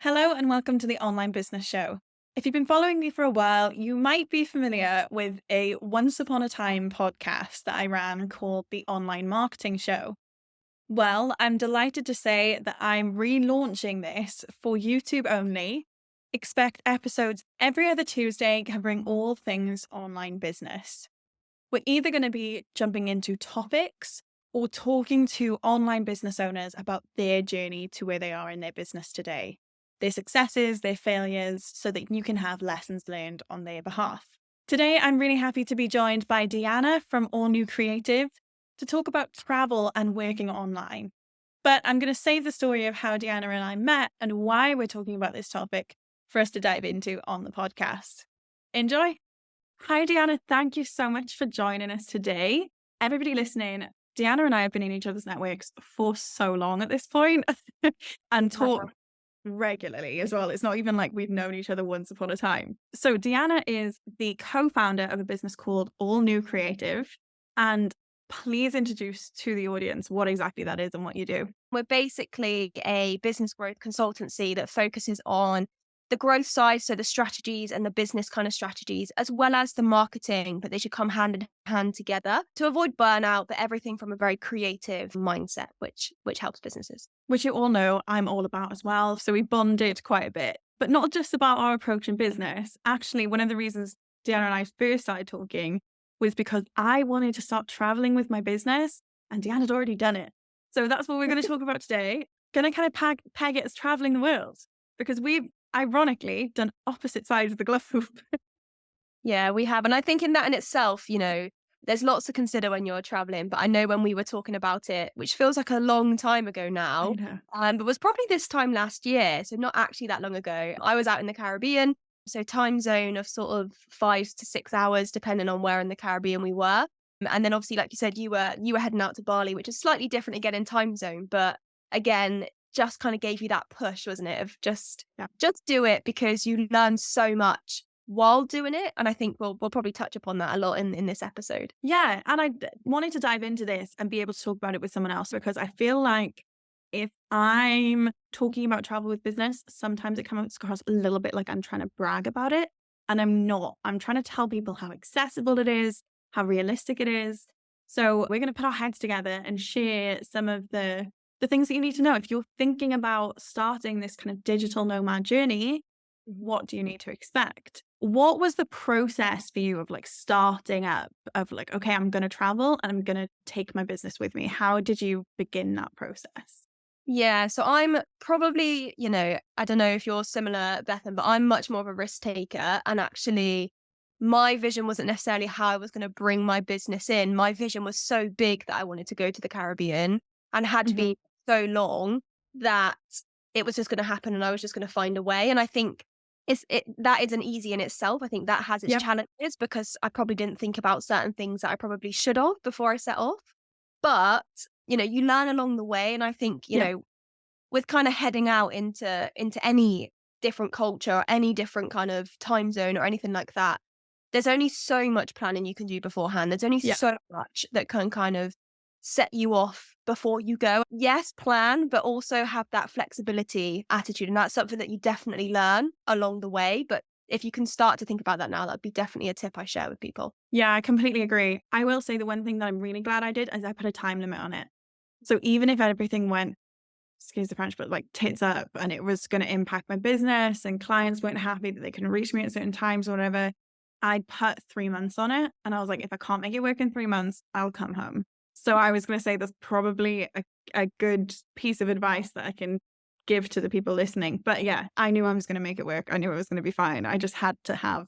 Hello and welcome to the Online Business Show. If you've been following me for a while, you might be familiar with a once upon a time podcast that I ran called The Online Marketing Show. Well, I'm delighted to say that I'm relaunching this for YouTube only. Expect episodes every other Tuesday covering all things online business. We're either going to be jumping into topics or talking to online business owners about their journey to where they are in their business today, their successes, their failures, so that you can have lessons learned on their behalf. Today, I'm really happy to be joined by DEANNA from All New Creative to talk about travel and working online. But I'm going to save the story of how DEANNA and I met and why we're talking about this topic for us to dive into on the podcast. Enjoy! Hi, DEANNA. Thank you so much for joining us today. Everybody listening, DEANNA and I have been in each other's networks for so long at this point and talk regularly as well. It's not even like we've known each other once upon a time. So DEANNA is the co-founder of a business called All New Creative. And please introduce to the audience what exactly that is and what you do. We're basically a business growth consultancy that focuses on the growth side, so the strategies and the business kind of strategies, as well as the marketing, but they should come hand in hand together to avoid burnout, but everything from a very creative mindset, which helps businesses. Which you all know I'm all about as well. So we bonded quite a bit, but not just about our approach in business. Actually, one of the reasons DEANNA and I first started talking was because I wanted to start traveling with my business and DEANNA had already done it. So that's what we're going to talk about today. Going to kind of peg it as traveling the world because we've ironically done opposite sides of the globe. Yeah, we have. And I think in that in itself, there's lots to consider when you're traveling. But I know when we were talking about it, which feels like a long time ago I now, know. but was probably this time last year. So not actually that long ago. I was out in the Caribbean. So time zone of sort of 5 to 6 hours, depending on where in the Caribbean we were. And then obviously, like you said, you were heading out to Bali, which is slightly different again in time zone. But again, just kind of gave you that push, wasn't it? Of just do it because you learn so much while doing it. And I think we'll probably touch upon that a lot in this episode. Yeah. And wanted to dive into this and be able to talk about it with someone else because I feel like if I'm talking about travel with business, sometimes it comes across a little bit like I'm trying to brag about it. And I'm not. I'm trying to tell people how accessible it is, how realistic it is. So we're going to put our heads together and share some of the things that you need to know. If you're thinking about starting this kind of digital nomad journey, what do you need to expect? What was the process for you of like starting up of like, okay, I'm going to travel and I'm going to take my business with me? How did you begin that process? Yeah, so I'm probably, I don't know if you're similar, Bethan, but I'm much more of a risk taker. And actually, my vision wasn't necessarily how I was going to bring my business in. My vision was so big that I wanted to go to the Caribbean and had to Mhm. be so long that it was just going to happen and I was just going to find a way. And I think that isn't easy in itself. I think that has its Yep. challenges because I probably didn't think about certain things that I probably should have before I set off. But you learn along the way. And I think, Yeah. with kind of heading out into any different culture or any different kind of time zone or anything like that, there's only so much planning you can do beforehand. There's only Yeah. so much that can kind of set you off before you go. Yes, plan, but also have that flexibility attitude. And that's something that you definitely learn along the way. But if you can start to think about that now, that'd be definitely a tip I share with people. Yeah, I completely agree. I will say the one thing that I'm really glad I did is I put a time limit on it. So even if everything went, excuse the French, but like tits up and it was going to impact my business and clients weren't happy that they couldn't reach me at certain times or whatever, I'd put 3 months on it. And I was like, if I can't make it work in 3 months, I'll come home. So I was going to say that's probably a good piece of advice that I can give to the people listening. But yeah, I knew I was going to make it work. I knew it was going to be fine. I just had to have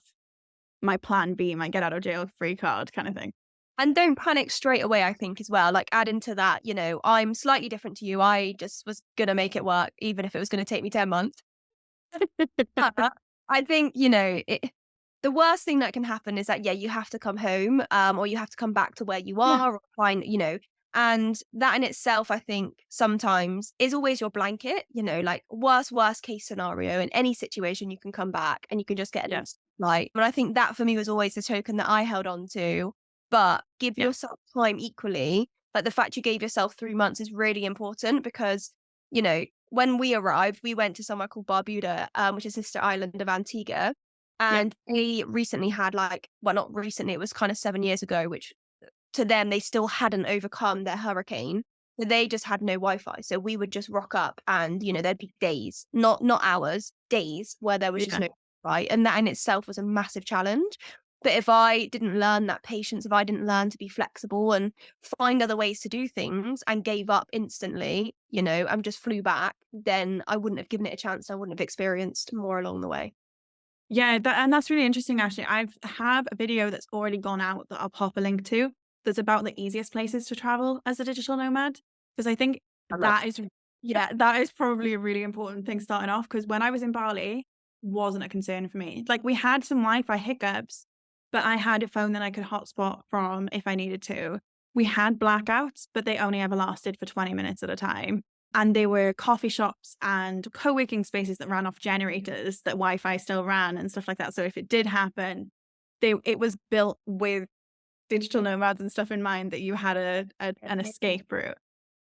my plan B, my get out of jail free card kind of thing. And don't panic straight away, I think, as well. Like, add into that, I'm slightly different to you. I just was going to make it work, even if it was going to take me 10 months. But I think, the worst thing that can happen is that, yeah, you have to come home or you have to come back to where you Yeah. are or find, and that in itself, I think sometimes is always your blanket, like worst case scenario in any situation, you can come back and you can just get an Yeah. instant flight. And I think that for me was always the token that I held on to. But give Yeah. yourself time equally. Like the fact you gave yourself 3 months is really important because, when we arrived, we went to somewhere called Barbuda, which is sister island of Antigua. Yeah. And they recently had like, well, not recently, it was kind of 7 years ago, which to them, they still hadn't overcome their hurricane. So they just had no Wi-Fi. So we would just rock up and, there'd be days, not hours, days where there was just Yeah. no Wi-Fi. And that in itself was a massive challenge. But if I didn't learn that patience, if I didn't learn to be flexible and find other ways to do things and gave up instantly, and just flew back, then I wouldn't have given it a chance. I wouldn't have experienced more along the way. Yeah, and that's really interesting actually. I've have a video that's already gone out that I'll pop a link to that's about the easiest places to travel as a digital nomad. Because I think I love that is yeah, that is probably a really important thing starting off. Because when I was in Bali, wasn't a concern for me. Like we had some Wi-Fi hiccups, but I had a phone that I could hotspot from if I needed to. We had blackouts, but they only ever lasted for 20 minutes at a time. And they were coffee shops and co-working spaces that ran off generators that Wi-Fi still ran and stuff like that. So if it did happen, it was built with digital nomads and stuff in mind that you had an it. escape route.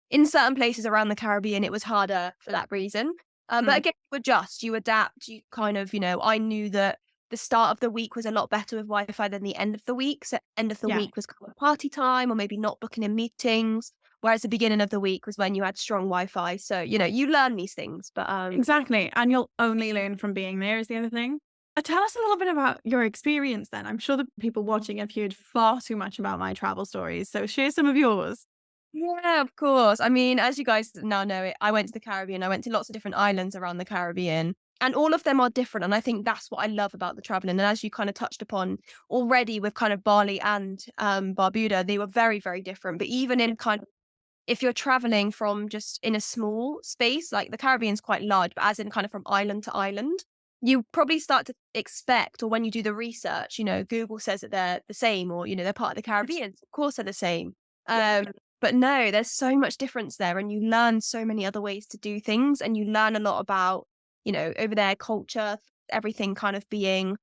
In certain places around the Caribbean, it was harder for that reason. But Mm, again, you adjust, you adapt, you kind of, I knew that the start of the week was a lot better with Wi-Fi than the end of the week. So end of the yeah, week was kind of party time or maybe not booking in meetings. Whereas the beginning of the week was when you had strong Wi-Fi. So, you learn these things. But exactly. And you'll only learn from being there is the other thing. Tell us a little bit about your experience then. I'm sure the people watching have heard far too much about my travel stories. So share some of yours. yeah, of course. I mean, as you guys now know it, I went to the Caribbean. I went to lots of different islands around the Caribbean, and all of them are different. And I think that's what I love about the traveling. And as you kind of touched upon already with kind of Bali and Barbuda, they were very, very different. But even in kind of if you're traveling from just in a small space, like the Caribbean's quite large, but as in kind of from island to island, you probably start to expect, or when you do the research, Google says that they're the same, or they're part of the Caribbean. Of course, they're the same. Yeah. But no, there's so much difference there, and you learn so many other ways to do things, and you learn a lot about, over there culture, everything kind of being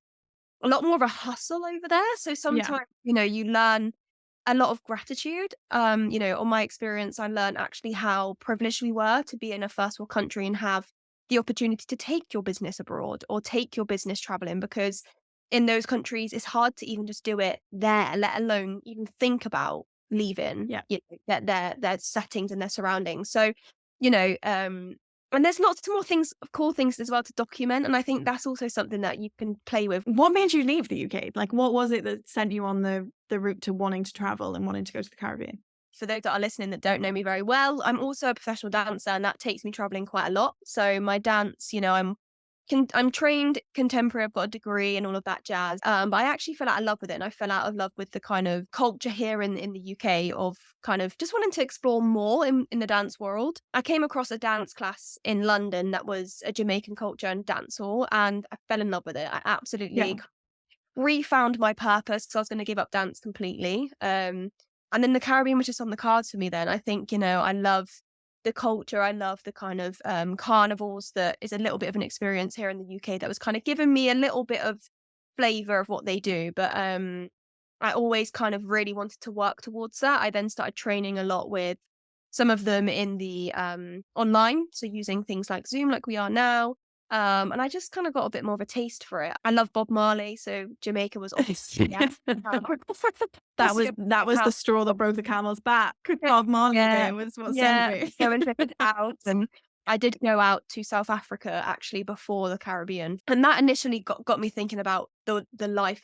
a lot more of a hustle over there. So Yeah. sometimes, you learn a lot of gratitude. On my experience, I learned actually how privileged we were to be in a first world country and have the opportunity to take your business abroad or take your business traveling, because in those countries, it's hard to even just do it there, let alone even think about leaving, Yeah. their settings and their surroundings. So, you know, um, and there's lots more things, cool things as well to document. And I think that's also something that you can play with. What made you leave the UK? Like, what was it that sent you on the route to wanting to travel and wanting to go to the Caribbean? For those that are listening that don't know me very well, I'm also a professional dancer, and that takes me traveling quite a lot. So my dance, I'm trained contemporary. I've got a degree and all of that jazz. But I actually fell out of love with it, and I fell out of love with the kind of culture here in the UK of kind of just wanting to explore more in the dance world. I came across a dance class in London that was a Jamaican culture and dance hall, and I fell in love with it. I Yeah. absolutely refound my purpose because I was going to give up dance completely. And then the Caribbean was just on the cards for me then. I think, I love the culture. I love the kind of carnivals that is a little bit of an experience here in the UK that was kind of giving me a little bit of flavor of what they do. But I always kind of really wanted to work towards that. I then started training a lot with some of them in the online, so using things like Zoom, like we are now. And I just kind of got a bit more of a taste for it. I love Bob Marley, so Jamaica was obviously yeah. Um, That was the straw that broke the camel's back. Bob Marley yeah, there was what sent yeah, me. go and check it out. And I did go out to South Africa actually before the Caribbean, and that initially got me thinking about the life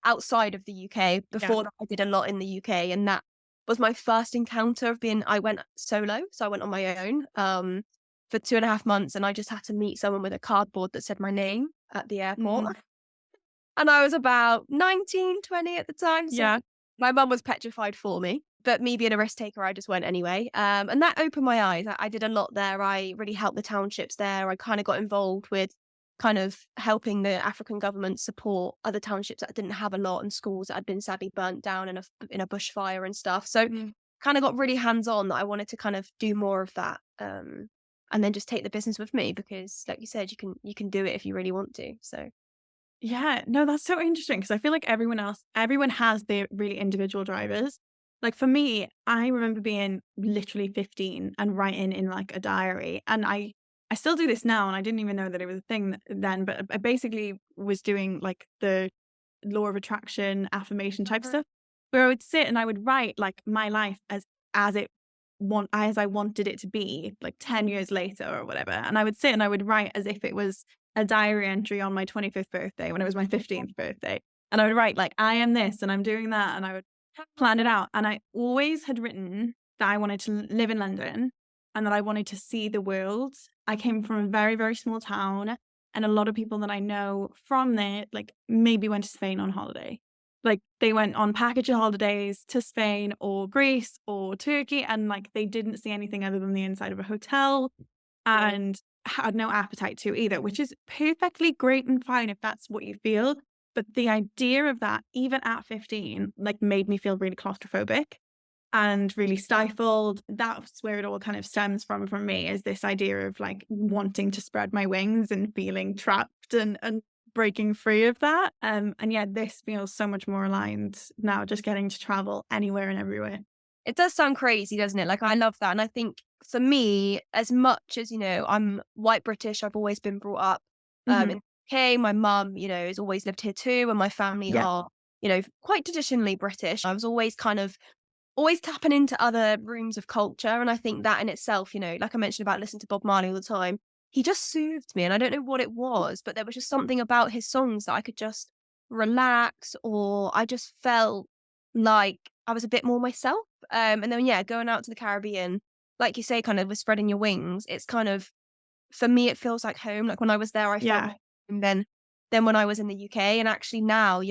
outside of the UK. Yeah. Before that, I did a lot in the UK, and that was my first encounter of being. I went solo, so I went on my own for 2.5 months, and I just had to meet someone with a cardboard that said my name at the Mhm. airport. And I was about 19, 20 at the time, so Yeah. my mum was petrified for me, but me being a risk taker, I just went anyway. And that opened my eyes. I did a lot there. I really helped the townships there. I kind of got involved with kind of helping the African government support other townships that didn't have a lot and schools that had been sadly burnt down in a bushfire and stuff. So Mm. kind of got really hands on that I wanted to kind of do more of that. And then just take the business with me because, like you said, you can do it if you really want to. So Yeah. No, that's so interesting because I feel like everyone has their really individual drivers. Like for me, I remember being literally 15 and writing in like a diary. And I still do this now, and I didn't even know that it was a thing then, but I basically was doing like the law of attraction, affirmation type Mhm. stuff, where I would sit and I would write like my life as I wanted it to be, like 10 years later or whatever. And I would sit and I would write as if it was a diary entry on my 25th birthday when it was my 15th birthday. And I would write like, I am this and I'm doing that. And I would plan it out. And I always had written that I wanted to live in London and that I wanted to see the world. I came from a very, very small town, and a lot of people that I know from there, like maybe went to Spain on holiday. Like they went on package holidays to Spain or Greece or Turkey, and like they didn't see anything other than the inside of a hotel Right. and had no appetite to either, which is perfectly great and fine if that's what you feel. But the idea of that, even at 15, like made me feel really claustrophobic and really stifled. That's where it all kind of stems from me, is this idea of like wanting to spread my wings and feeling trapped and breaking free of that. And yeah, this feels so much more aligned now, just getting to travel anywhere and everywhere. It does sound crazy, doesn't it? Like, I love that, and I think for me, as much as, I'm white British, I've always been brought up, in Hmm. the UK. My mum, has always lived here too, and my family Yeah. are, quite traditionally British. I was always kind of always tapping into other rooms of culture, and I think that in itself, like I mentioned about listening to Bob Marley all the time, he just soothed me, and I don't know what it was, but there was just something about his songs that I could just relax, or I just felt like I was a bit more myself. And then, yeah, going out to the Caribbean, like you say, kind of with spreading your wings, it's kind of, for me, it feels like home. Like when I was there, I felt Yeah. more home than when I was in the UK. And actually now,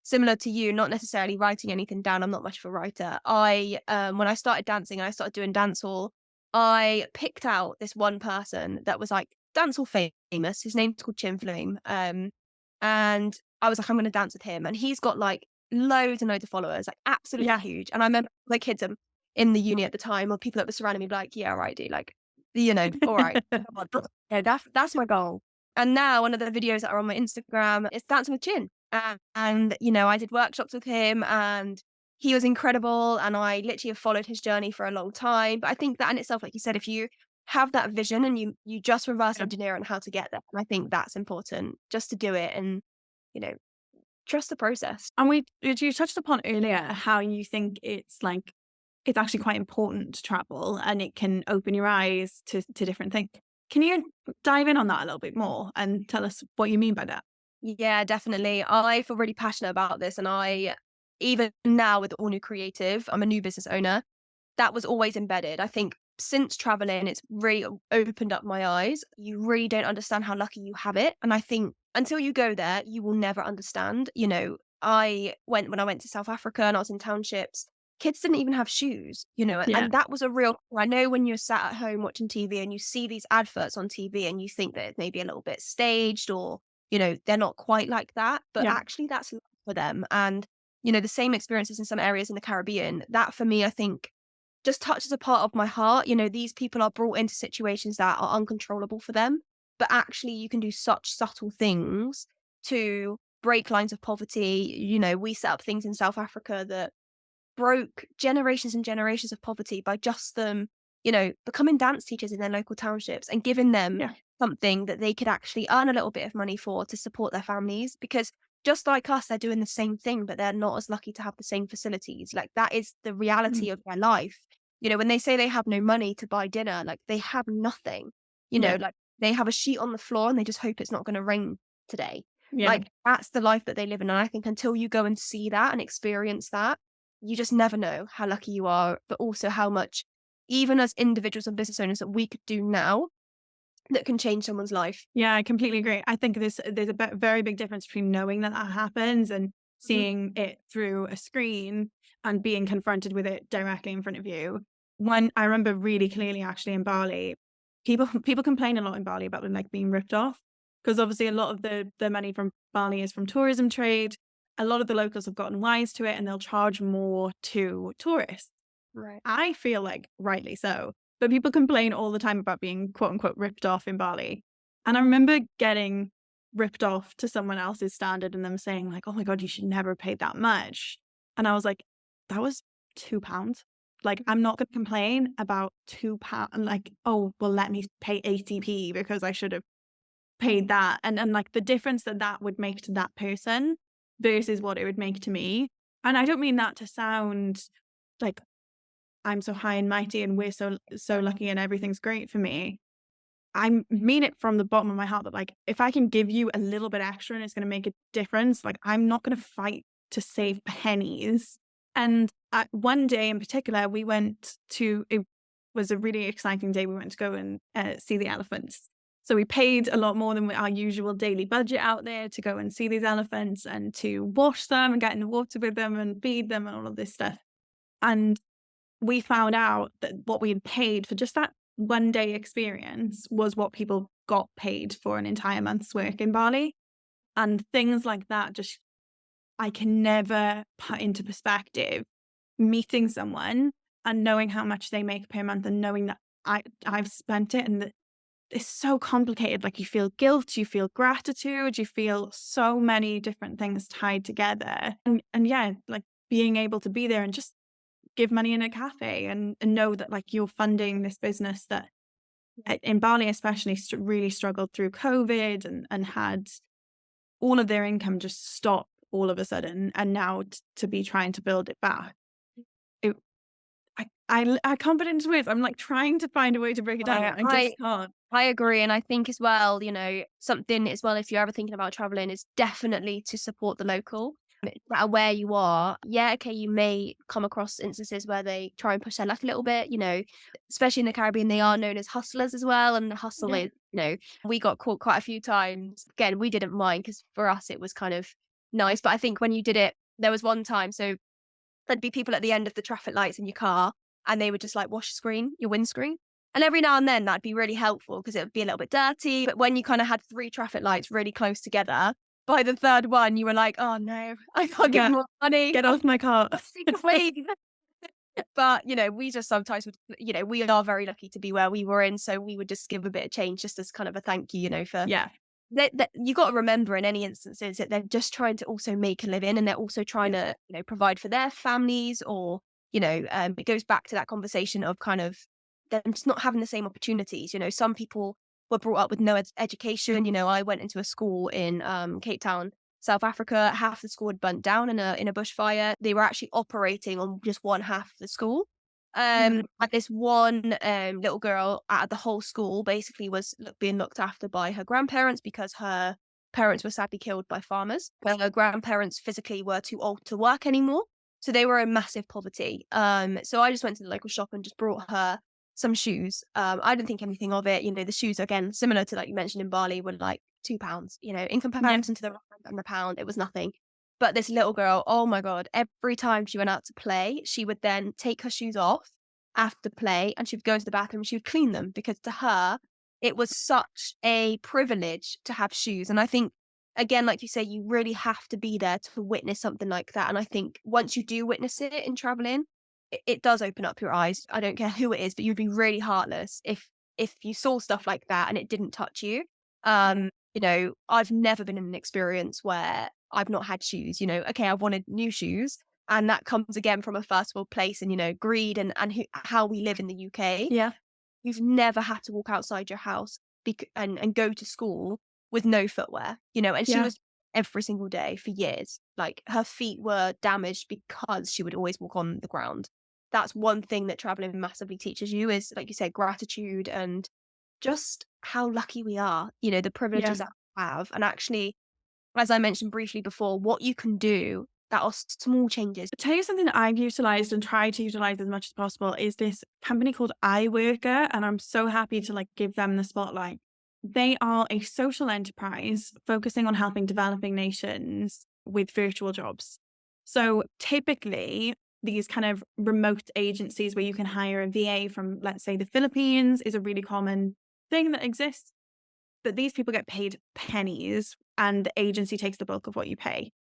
similar to you, not necessarily writing anything down. I'm not much of a writer. When I started dancing, I started doing dance hall. I picked out this one person that was like dance hall famous. His name's called Chin Flame. And I was like, I'm going to dance with him. And he's got like loads and loads of followers, like absolutely Yeah. huge. And I remember like kids in the uni at the time, or people that were surrounding me, be like, yeah, right, dude, like, all right, come on, yeah, that's my goal. And now one of the videos that are on my Instagram is dancing with Chin. And I did workshops with him, and he was incredible. And I literally have followed his journey for a long time. But I think that in itself, like you said, if you have that vision and you just reverse Yeah. engineer on how to get there, and I think that's important, just to do it and, you know, trust the process. And you touched upon earlier how you think it's actually quite important to travel and it can open your eyes to different things. Can you dive in on that a little bit more and tell us what you mean by that? Yeah, definitely. I feel really passionate about this. And even now with All New Creative, I'm a new business owner. That was always embedded. I think since traveling, it's really opened up my eyes. You really don't understand how lucky you have it. And I think until you go there, you will never understand. When I went to South Africa and I was in townships, kids didn't even have shoes, Yeah. and that was a real, I know when you're sat at home watching TV and you see these adverts on TV and you think that it's maybe a little bit staged, or, they're not quite like that, but Yeah. actually that's life for them. And, the same experiences in some areas in the Caribbean, that for me, I think just touches a part of my heart. These people are brought into situations that are uncontrollable for them, but actually you can do such subtle things to break lines of poverty. We set up things in South Africa that broke generations and generations of poverty by just them, becoming dance teachers in their local townships and giving them Yeah. something that they could actually earn a little bit of money for to support their families. Because just like us, they're doing the same thing, but they're not as lucky to have the same facilities. Like that is the Mm. reality of their life. When they say they have no money to buy dinner, like they have nothing, Yeah. like they have a sheet on the floor and they just hope it's not going to rain today. Yeah. Like that's the life that they live in. And I think until you go and see that and experience that, you just never know how lucky you are, but also how much, even as individuals and business owners, that we could do now that can change someone's life. Yeah, I completely agree. I think there's a very big difference between knowing that that happens and Mhm. seeing it through a screen and being confronted with it directly in front of you. One I remember really clearly actually in Bali, people complain a lot in Bali about them like being ripped off because obviously a lot of the money from Bali is from tourism trade. A lot of the locals have gotten wise to it and they'll charge more to tourists. Right. I feel like rightly so. But people complain all the time about being quote unquote ripped off in Bali. And I remember getting ripped off to someone else's standard and them saying like, "Oh my God, you should never pay that much." And I was like, that was £2. Like, I'm not going to complain about £2. Like, oh, well, let me pay 80p because I should have paid that. And like the difference that that would make to that person versus what it would make to me. And I don't mean that to sound like I'm so high and mighty and we're so lucky and everything's great for me. I mean it from the bottom of my heart that, like, if I can give you a little bit extra and it's going to make a difference, like, I'm not going to fight to save pennies. And one day in particular, it was a really exciting day. We went to go and see the elephants. So we paid a lot more than our usual daily budget out there to go and see these elephants and to wash them and get in the water with them and feed them and all of this stuff. And we found out that what we had paid for just that one day experience was what people got paid for an entire month's work in Bali. And things like that just, I can never put into perspective meeting someone and knowing how much they make per month and knowing that I've spent it, and that it's so complicated. Like, you feel guilt, you feel gratitude, you feel so many different things tied together. And yeah, like being able to be there and just give money in a cafe and know that, like, you're funding this business that in Bali especially really struggled through COVID and had all of their income just stop all of a sudden, and now to be trying to build it back. It, I can't put it into words. I'm like trying to find a way to break it down. I just can't. I agree. And I think as well, something as well, if you're ever thinking about traveling, is definitely to support the local. No matter where you are, yeah, okay, you may come across instances where they try and push their luck a little bit, especially in the Caribbean, they are known as hustlers as well. And the hustle Yeah. is, we got caught quite a few times. Again, we didn't mind because for us it was kind of nice. But I think when you did it, there was one time, so there'd be people at the end of the traffic lights in your car and they would just like wash your windscreen. And every now and then that'd be really helpful because it would be a little bit dirty. But when you kind of had 3 traffic lights really close together, by the 3rd one, you were like, oh no, I can't give Yeah. more money. Get off my car. But, we just sometimes would, we are very lucky to be where we were in. So we would just give a bit of change just as kind of a thank you, for Yeah. that you got to remember in any instances that they're just trying to also make a living, and they're also trying to, provide for their families, or, it goes back to that conversation of kind of them just not having the same opportunities. Some people were brought up with no education. I went into a school in Cape Town, South Africa. Half the school had burnt down in a bushfire. They were actually operating on just one half of the school. And this one little girl out of the whole school basically was being looked after by her grandparents because her parents were sadly killed by farmers. Well, her grandparents physically were too old to work anymore. So they were in massive poverty. So I just went to the local shop and just brought her some shoes. I didn't think anything of it. The shoes, again, similar to like you mentioned in Bali, were like £2. In comparison to the rand and the pound, it was nothing. But this little girl, oh my God, every time she went out to play, she would then take her shoes off after play and she would go into the bathroom and she would clean them, because to her, it was such a privilege to have shoes. And I think, again, like you say, you really have to be there to witness something like that. And I think once you do witness it in traveling, it does open up your eyes. I don't care who it is, but you'd be really heartless if you saw stuff like that and it didn't touch you. I've never been in an experience where I've not had shoes. Okay, I've wanted new shoes, and that comes again from a first world place and greed and how we live in the UK. Yeah. You've never had to walk outside your house and go to school with no footwear. And she Yeah. was every single day for years. Like, her feet were damaged because she would always walk on the ground. That's one thing that traveling massively teaches you is, like you said, gratitude and just how lucky we are, the privileges Yeah. that we have. And actually, as I mentioned briefly before, what you can do that are small changes. I'll tell you something that I've utilized and tried to utilize as much as possible is this company called iWorker, and I'm so happy to like give them the spotlight. They are a social enterprise focusing on helping developing nations with virtual jobs. So typically, these kind of remote agencies where you can hire a VA from, let's say, the Philippines is a really common thing that exists. But these people get paid pennies and the agency takes the bulk of what you pay.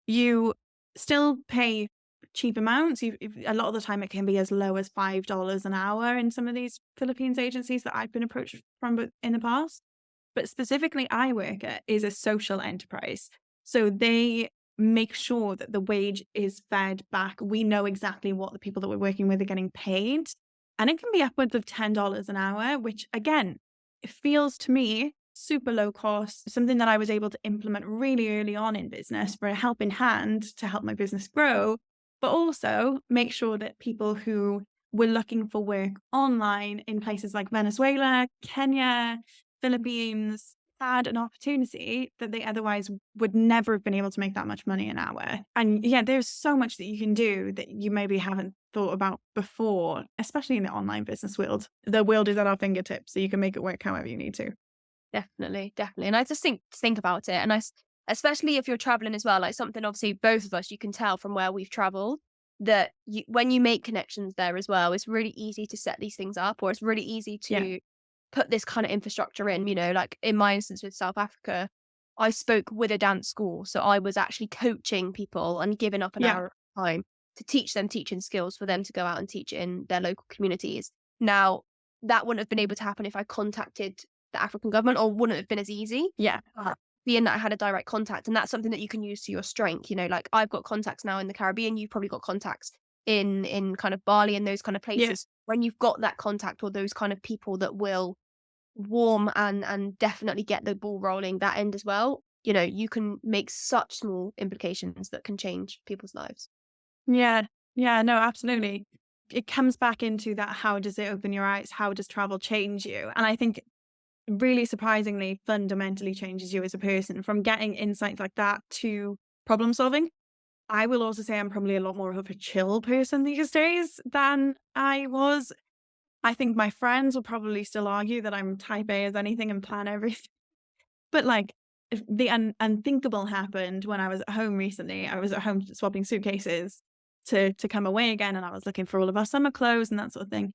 You still pay cheap amounts. A lot of the time it can be as low as $5 an hour in some of these Philippines agencies that I've been approached from in the past. But specifically, iWorker is a social enterprise. So they make sure that the wage is fed back. We know exactly what the people that we're working with are getting paid. And it can be upwards of $10 an hour, which again, it feels to me super low cost, something that I was able to implement really early on in business for a helping hand to help my business grow, but also make sure that people who were looking for work online in places like Venezuela, Kenya, Philippines, had an opportunity that they otherwise would never have been able to make that much money an hour. And yeah, there's so much that you can do that you maybe haven't thought about before, especially in the online business world. The world is at our fingertips, so you can make it work however you need to. Definitely, definitely. And I just think about it, and especially if you're traveling as well, like something obviously both of us, you can tell from where we've traveled that when you make connections there as well, it's really easy to set these things up, or it's really easy Yeah. to put this kind of infrastructure in. Like in my instance with South Africa, I spoke with a dance school, so I was actually coaching people and giving up an Yeah. hour of time to teach them teaching skills for them to go out and teach in their local communities. Now, that wouldn't have been able to happen if I contacted the African government, or wouldn't have been as easy. Yeah. Being that I had a direct contact, and that's something that you can use to your strength. Like I've got contacts now in the Caribbean, you've probably got contacts in kind of Bali and those kind of Yeah. places. When you've got that contact or those kind of people that will warm and definitely get the ball rolling that end as well, you can make such small implications that can change people's lives. Yeah. Yeah. No, absolutely. It comes back into that, how does it open your eyes? How does travel change you? And I think really surprisingly fundamentally changes you as a person, from getting insights like that to problem solving. I will also say I'm probably a lot more of a chill person these days than I was. I think my friends will probably still argue that I'm type A as anything and plan everything. But like, if the unthinkable happened when I was at home recently. I was at home swapping suitcases to come away again, and I was looking for all of our summer clothes and that sort of thing.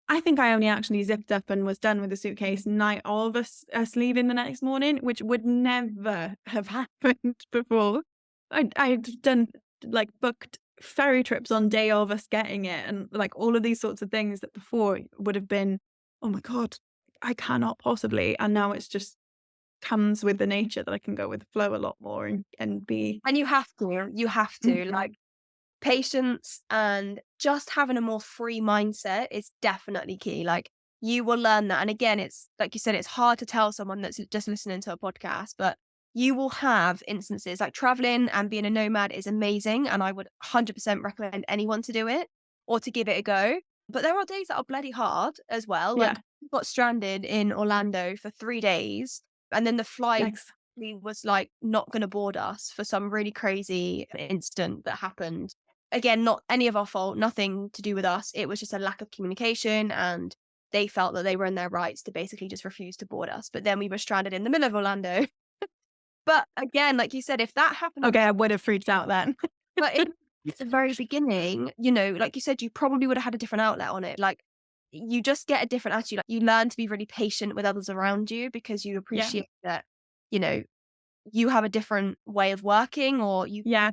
I think I only actually zipped up and was done with the suitcase night of us leaving the next morning, which would never have happened before. I'd done, like, booked ferry trips on day of us getting it, and like all of these sorts of things that before would have been, oh my God, I cannot possibly. And now it's just comes with the nature that I can go with the flow a lot more and be. And you have to Mhm. like patience and just having a more free mindset is definitely key. Like you will learn that. And again, it's like you said, it's hard to tell someone that's just listening to a podcast, but you will have instances like traveling and being a nomad is amazing. And I would 100% recommend anyone to do it or to give it a go. But there are days that are bloody hard as well. Yeah. Like we got stranded in Orlando for 3 days, and then the flight Yikes. was like not going to board us for some really crazy incident that happened. Again, not any of our fault, nothing to do with us. It was just a lack of communication, and they felt that they were in their rights to basically just refuse to board us. But then we were stranded in the middle of Orlando. But again, like you said, if that happened, Okay, I would have freaked out then. but at the very beginning, like you said, you probably would have had a different outlet on it. Like you just get a different attitude. Like, you learn to be really patient with others around you because you Yeah. appreciate that, you know, you have a different way of working, or you Yeah.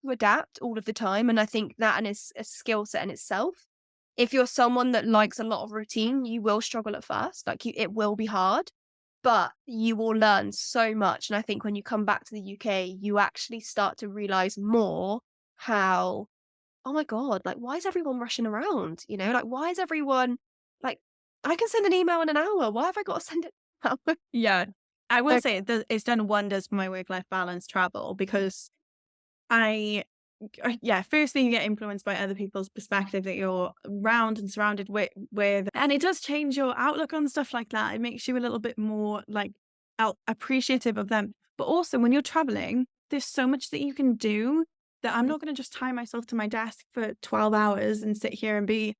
adapt all of the time. And I think that is a skill set in itself. If you're someone that likes a lot of routine, you will struggle at first. Like it will be hard, but you will learn so much. And I think when you come back to the UK, you actually start to realize more how, oh my God, like why is everyone rushing around? Like why is everyone like, I can send an email in an hour. Why have I got to send it now? Yeah. I will Like, say it's done wonders for my work-life balance, travel, because I yeah, firstly, you get influenced by other people's perspective that you're around and surrounded with, and it does change your outlook on stuff like that. It makes you a little bit more, like, appreciative of them. But also when you're traveling, there's so much that you can do that I'm not gonna just tie myself to my desk for 12 hours and sit here and be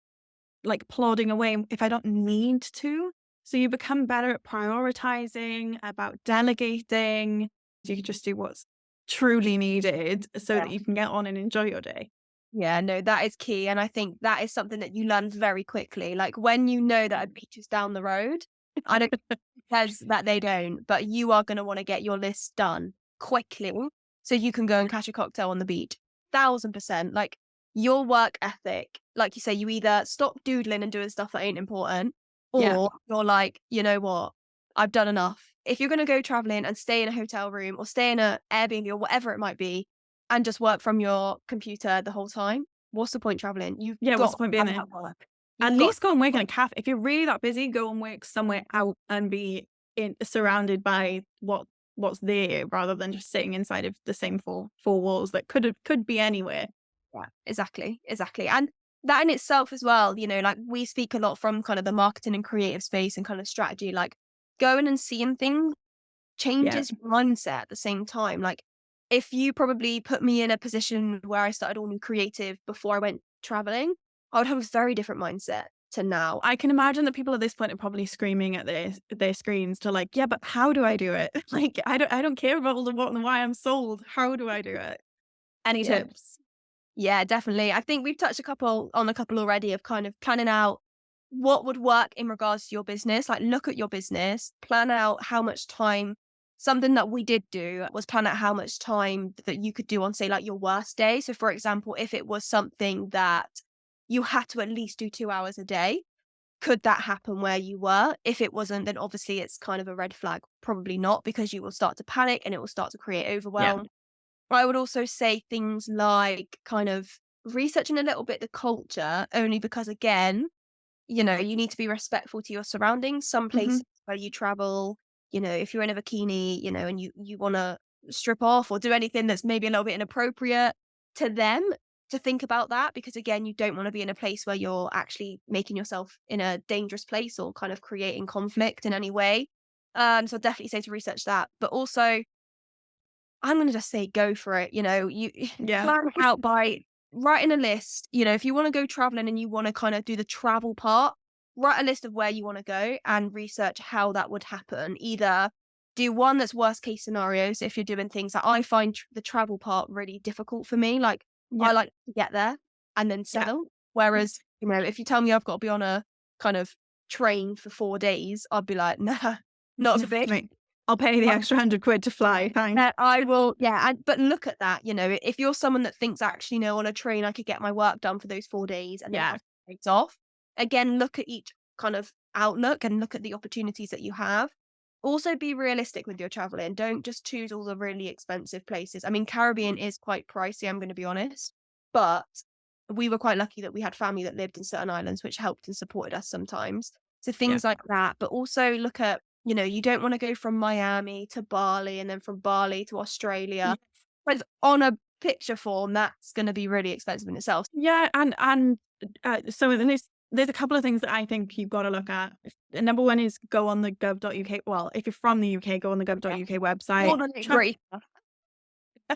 like plodding away if I don't need to. So you become better at prioritizing, about delegating. You can just do what's truly needed so that you can get on and enjoy your day. yeah, no, that is key. And I think that is something that you learn very quickly. Like when you know that a beach is down the road, I don't says that they don't, but you are going to want to get your list done quickly so you can go and catch a cocktail on the beach. 1000%. Like your work ethic, like you say, you either stop doodling and doing stuff that ain't important, Yeah. or you're like, you know what, I've done enough. If you're going to go traveling and stay in a hotel room or stay in a Airbnb or whatever it might be, and just work from your computer the whole time, what's the point traveling? You've Yeah, what's got the point to being have there? that work. At You've got least go and work in a cafe. If you're really that busy, go and work somewhere out and be surrounded by what's there, rather than just sitting inside of the same four walls that could be anywhere. Yeah, exactly, exactly. And that in itself as well, like we speak a lot from kind of the marketing and creative space and kind of strategy, like going and seeing things Yeah. changes your mindset at the same time. Like if you probably put me in a position where I started all new creative before I went traveling, I would have a very different mindset to now. I can imagine that people at this point are probably screaming at their screens to like, yeah, but how do I do it? Like, I don't care about all the what and why I'm sold. How do I do it? Any Yeah. tips? Yeah, definitely. I think we've touched on a couple already of kind of planning out what would work in regards to your business. Like look at your business, plan out how much time. Something that we did do was plan out how much time that you could do on, say, like your worst day. So, for example, if it was something that you had to at least do 2 hours a day, could that happen where you were? If it wasn't, then obviously it's kind of a red flag. Probably not, because you will start to panic and it will start to create Yeah. overwhelm. I would also say things like kind of researching a little bit the culture, only because, again, you need to be respectful to your surroundings. Some Hmm. places where you travel, if you're in a bikini, and you want to strip off or do anything that's maybe a little bit inappropriate to them, to think about that, because again, you don't want to be in a place where you're actually making yourself in a dangerous place or kind of creating conflict in any way. So I'd definitely say to research that, but also I'm gonna just say go for it, you Yeah. plan it out by writing a list. If you wanna go traveling and you wanna kinda do the travel part, write a list of where you wanna go and research how that would happen. Either do one that's worst case scenarios if you're doing things that I find the travel part really difficult for me, like, I Yeah. like to get there and then Yeah. settle. Whereas, if you tell me I've got to be on a kind of train for 4 days, I'd be like, "Nah, not No, for me." mate, I'll pay the extra 100 quid to fly. Thanks. I will, yeah, but look at that, if you're someone that thinks, "Actually, no, on a train, I could get my work done for those 4 days and then Yeah. have days off." Again, look at each kind of outlook and look at the opportunities that you have. Also, be realistic with your traveling. Don't just choose all the really expensive places. I mean, Caribbean is quite pricey, I'm gonna be honest, but we were quite lucky that we had family that lived in certain islands, which helped and supported us sometimes. So Yeah. things like that, but also look at, you don't wanna go from Miami to Bali and then from Bali to Australia. But on a picture form, that's gonna be really expensive in itself. Yeah, so there's a couple of things that I think you've got to look at. Number one is go on the gov.uk. Well, if you're from the UK, go on the Yeah. gov.uk website. All the Chuck nitty-gritty stuff.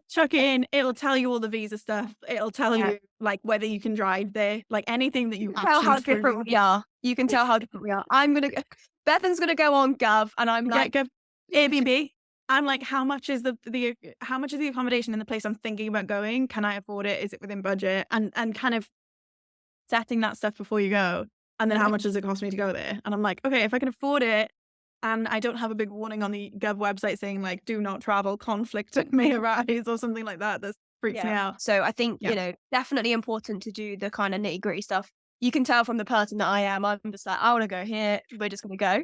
chuck it in. It'll tell you all the visa stuff. It'll tell Yeah. you like whether you can drive there, like anything that you Tell actually how different we are. You can tell how different we are. I'm gonna go Bethan's gonna go on Gov, and I'm Yeah, like, go Airbnb. I'm like, how much is how much is the accommodation in the place I'm thinking about going? Can I afford it? Is it within budget? And kind of setting that stuff before you go. And then how much does it cost me to go there? And I'm like, okay, if I can afford it and I don't have a big warning on the Gov website saying like, do not travel, conflict may arise or something like that, that freaks me yeah. out. So I think, Yeah. definitely important to do the kind of nitty-gritty stuff. You can tell from the person that I am. I'm just like, I wanna go here. We're just gonna go.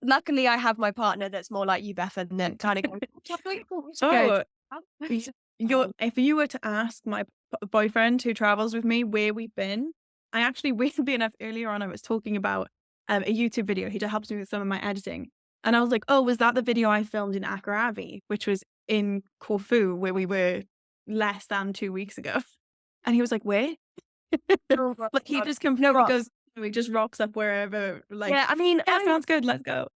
Luckily, I have my partner that's more like you, Bethan, that kind of goes, go. Oh, if you were to ask my boyfriend who travels with me where we've been, I actually, weirdly enough, earlier on, I was talking about a YouTube video. He helps me with some of my editing. And I was like, oh, was that the video I filmed in Akrabi, which was in Corfu, where we were less than 2 weeks ago? And he was like, where? Like he just No completely rocks. goes, he just rocks up wherever, like, Yeah, I mean, yeah, sounds good, let's go.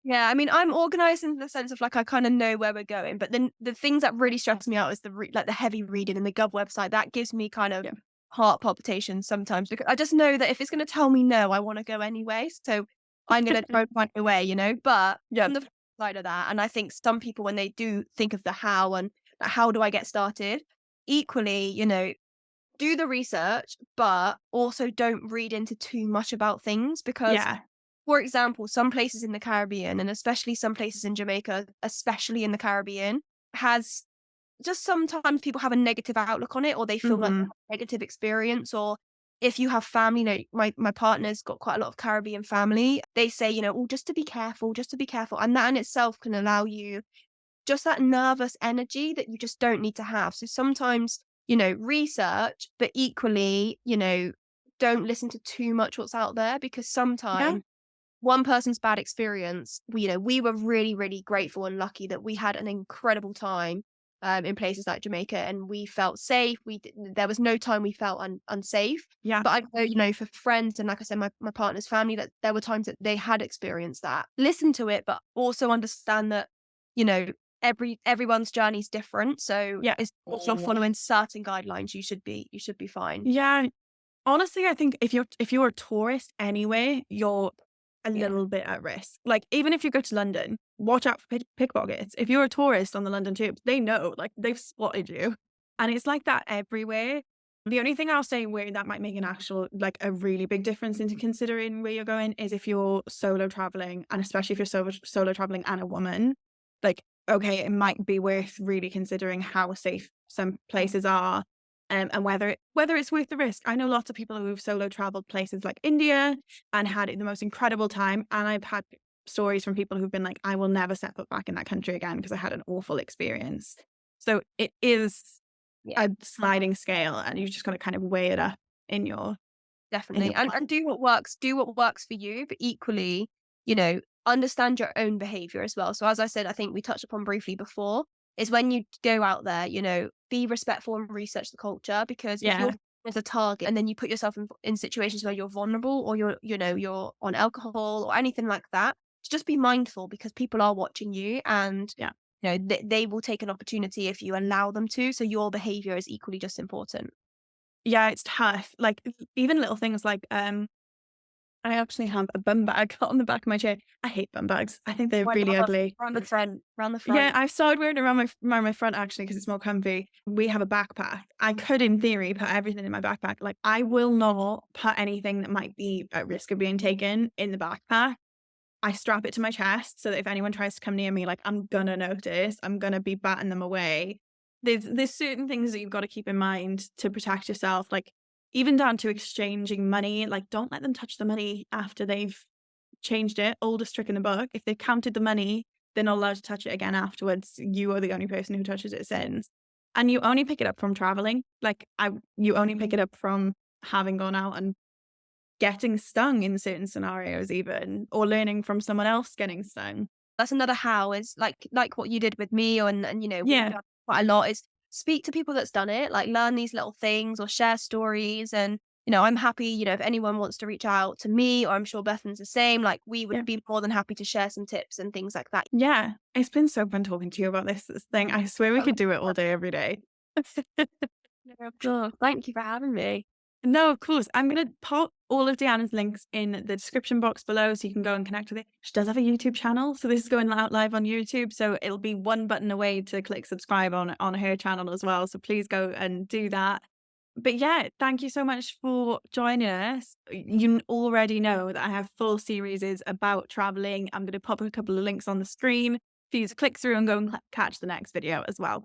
I'm organized in the sense of like I kind of know where we're going, but then the things that really stress me out is like the heavy reading and the Gov website. That gives me kind of Yeah. heart palpitations sometimes, because I just know that if it's going to tell me no, I want to go anyway. So I'm going to try and find a way, But Yeah. on the flip side of that, and I think some people when they do think of the how and like, how do I get started, equally, do the research, but also don't read into too much about things, because Yeah. for example, some places in the Caribbean, and especially some places in Jamaica, especially in the Caribbean, has just sometimes people have a negative outlook on it, or they feel like they Hmm. have a negative experience. Or if you have family, my partner's got quite a lot of Caribbean family. They say, oh, just to be careful, just to be careful. And that in itself can allow you just that nervous energy that you just don't need to have. So sometimes, research, but equally, don't listen to too much what's out there, because Yeah. sometimes one person's bad experience, we were really, really grateful and lucky that we had an incredible time in places like Jamaica, and we felt safe. There was no time we felt unsafe. Yeah. But I know, for friends and, like I said, my partner's family, that there were times that they had experienced that. Listen to it, but also understand that, you know, everyone's journey is different. So Yeah. as long as you're following certain guidelines, you should be fine. Yeah. Honestly, I think if you're a tourist anyway, you're a Yeah. little bit at risk. Like, even if you go to London, watch out for pickpockets. If you're a tourist on the London Tube, they know, like, they've spotted you. And it's like that everywhere. The only thing I'll say where that might make an actual, like, a really big difference into considering where you're going is if you're solo traveling, and especially if you're solo traveling and a woman. Like, okay, it might be worth really considering how safe some places are, and whether it's worth the risk. I know lots of people who've solo traveled places like India and had the most incredible time, and I've had stories from people who've been like, "I will never set foot back in that country again because I had an awful experience." So it is Yeah. a sliding scale, and you just gotta kind of weigh it up in your in Definitely. your And do what works for you, but equally, understand your own behavior as well. So as I said, I think we touched upon briefly before, is when you go out there, be respectful and research the culture, because if you're Yeah, as a target and then you put yourself in situations where you're vulnerable, or you're on alcohol or anything like that, just be mindful, because people are watching you, and yeah. they will take an opportunity if you allow them to. So your behavior is equally just important. Yeah, it's tough. Like, even little things like, I actually have a bum bag on the back of my chair. I hate bum bags. I think they're Oh, I really love ugly. round the front, round the Yeah, front. I started wearing it around my front actually because it's more comfy. We have a backpack. I could, in theory, put everything in my backpack. Like, I will not put anything that might be at risk of being taken in the backpack. I strap it to my chest so that if anyone tries to come near me, like, I'm gonna notice. I'm gonna be batting them away. There's certain things that you've got to keep in mind to protect yourself, like, even down to exchanging money. Like, don't let them touch the money after they've changed it. Oldest trick in the book. If they've counted the money, they're not allowed to touch it again afterwards. You are the only person who touches it since. And you only pick it up from traveling. Like, you only pick it up from having gone out and getting stung in certain scenarios even, or learning from someone else getting stung. That's another how, is like what you did with me, and what we've Yeah, done quite a lot, is speak to people that's done it, like learn these little things or share stories. And I'm happy, if anyone wants to reach out to me, or I'm sure Bethan's the same, like we would yeah, be more than happy to share some tips and things like that. yeah. It's been so fun talking to you about this thing. I swear we could do it all day, every day. Yeah, of course. Thank you for having me. No, of course. I'm gonna pop all of Deanna's links in the description box below so you can go and connect with it. She does have a YouTube channel, so this is going out live on YouTube. So it'll be one button away to click subscribe on her channel as well. So please go and do that. But yeah, thank you so much for joining us. You already know that I have full series about traveling. I'm going to pop a couple of links on the screen for you to click through and go and catch the next video as well.